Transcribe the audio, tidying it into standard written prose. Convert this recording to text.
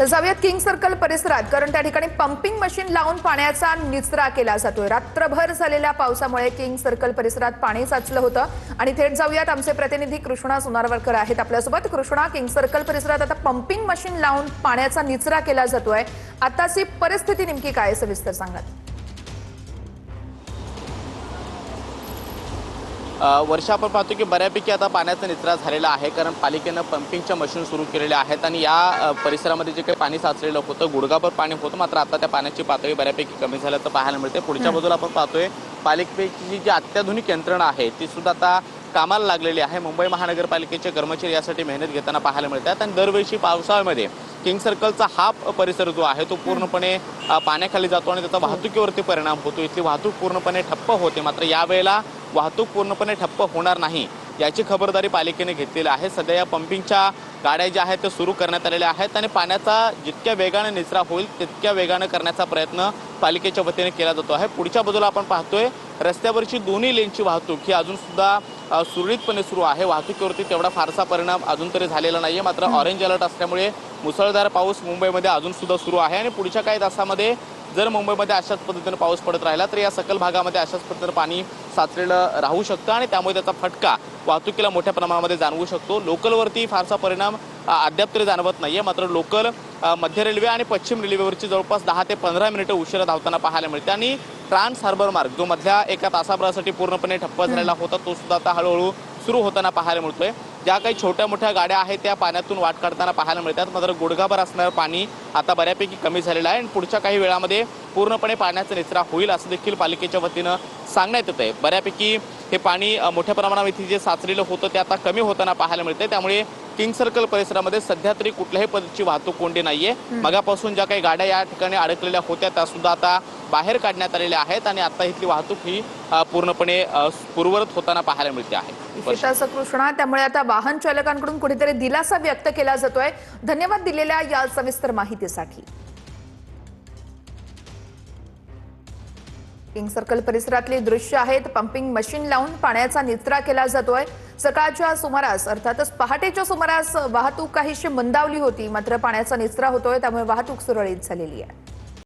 तर जाऊयात king circle परिसरात, कारण त्या ठिकाणी पंपिंग मशीन लावून पाण्याचा निचरा केला जातोय। रात्रभर झालेल्या पावसामुळे किंग सर्कल परिसरात पाणी साचलं होतं आणि थेट जाऊयात, आमचे प्रतिनिधी कृष्णा सोनारवरकर आहेत आपल्यासोबत। कृष्णा, किंग सर्कल परिसरात आता पंपिंग मशीन लावून पाण्याचा निचरा केला जातोय, आताची परिस्थिती नेमकी काय, सविस्तर सांगा। वर्षा आपण पाहतो की बऱ्यापैकी आता पाण्याचा निचरा झालेला आहे, कारण पालिकेनं पंपिंगच्या मशीन सुरू केलेल्या आहेत आणि या परिसरामध्ये जे काही पाणी साचलेलं होतं, गुडघाभर पाणी होतं, मात्र आता त्या पाण्याची पातळी बऱ्यापैकी कमी झाल्याचं पाहायला मिळते। पुढच्या बाजूला आपण पाहतोय पालिकेची जी अत्याधुनिक यंत्रणा आहे ती सुद्धा आता कामाला लागलेली आहे। मुंबई महानगरपालिकेचे कर्मचारी यासाठी मेहनत घेताना पाहायला मिळतात आणि दरवर्षी पावसाळ्यामध्ये किंग सर्कलचा हा परिसर जो आहे तो पूर्णपणे पाण्याखाली जातो आणि त्याचा वाहतुकीवरती परिणाम होतो। इथली वाहतूक पूर्णपणे ठप्प होते, मात्र यावेळेला वाहतूक पूर्णपणे ठप्प होणार नाही याची खबरदारी पालिकेने घेतलेली आहे। सध्या या पंपिंगच्या गाड्या ज्या आहेत त्या सुरू करण्यात आलेल्या आहेत आणि पाण्याचा जितक्या वेगाने निचरा होईल तितक्या वेगाने करण्याचा प्रयत्न पालिकेच्या वतीने केला जातो आहे। पुढच्या बाजूला आपण पाहतोय रस्त्यावरची दोन्ही लेनची वाहतूक ही अजून सुद्धा सुरळीतपणे सुरू आहे। वाहतुकीवरती तेवढा फारसा परिणाम अजून तरी झालेला नाहीये, मात्र ऑरेंज अलर्ट असल्यामुळे मुसळधार पाऊस मुंबईमध्ये अजून सुद्धा सुरू आहे आणि पुढच्या काही तासामध्ये जर मुंबईमध्ये अशाच पद्धतीने पाऊस पडत राहिला तर या सकल भागामध्ये अशाच पद्धतीने पाणी साचलेलं राहू शकतं आणि त्यामुळे त्याचा फटका वाहतुकीला मोठ्या प्रमाणामध्ये जाणवू शकतो। लोकलवरती फारसा परिणाम अद्याप तरी जाणवत नाहीये, मात्र लोकल मध्य रेल्वे आणि पश्चिम रेल्वेवरची जवळपास 10 ते 15 मिनिटं उशिरा धावताना पाहायला मिळते आणि ट्रान्स हार्बर मार्ग जो मधल्या एका तासाभरासाठी पूर्णपणे ठप्प झालेला होता तो सुद्धा आता हळूहळू सुरू होताना पाहायला मिळतोय। ज्या काही छोट्या मोठ्या गाड्या आहेत त्या पाण्यातून वाट काढताना पाहायला मिळतात, मात्र गुडघाभर असणारं पाणी आता बऱ्यापैकी कमी झालेलं आहे आणि पुढच्या काही वेळामध्ये पूर्णपणे पाण्याचा निचरा होईल असं देखील पालिकेच्या वतीनं सांगण्यात येत आहे। बऱ्यापैकी हे पाणी मोठ्या प्रमाणावर इथे जे साचलेलं होतं ते आता कमी होताना पाहायला मिळते, त्यामुळे किंग सर्कल परिसरामध्ये सध्या तरी कुठल्याही पद्धतीची वाहतूक कोंडी नाहीये। मगापासून ज्या काही गाड्या या ठिकाणी अडकलेल्या होत्या त्या सुद्धा आता बाहेर काढण्यात आलेल्या आहेत आणि आता इथली वाहतूक ही पूर्णपणे पूर्ववत होताना पाहायला मिळते आहे। कृष्णा, त्यामुळे आता वाहन चालकांकडून कुठेतरी दिलासा व्यक्त केला जातोय। धन्यवाद दिलेल्या या सविस्तर माहितीसाठी। किंग सर्कल परिसरातली दृश्य आहेत, पंपिंग मशीन लावून पाण्याचा निचरा केला जातोय। सकाळच्या सुमारास, अर्थातच पहाटेच्या सुमारास वाहतूक काहीशी मंदावली होती, मात्र पाण्याचा निचरा होतोय त्यामुळे वाहतूक सुरळीत झालेली आहे।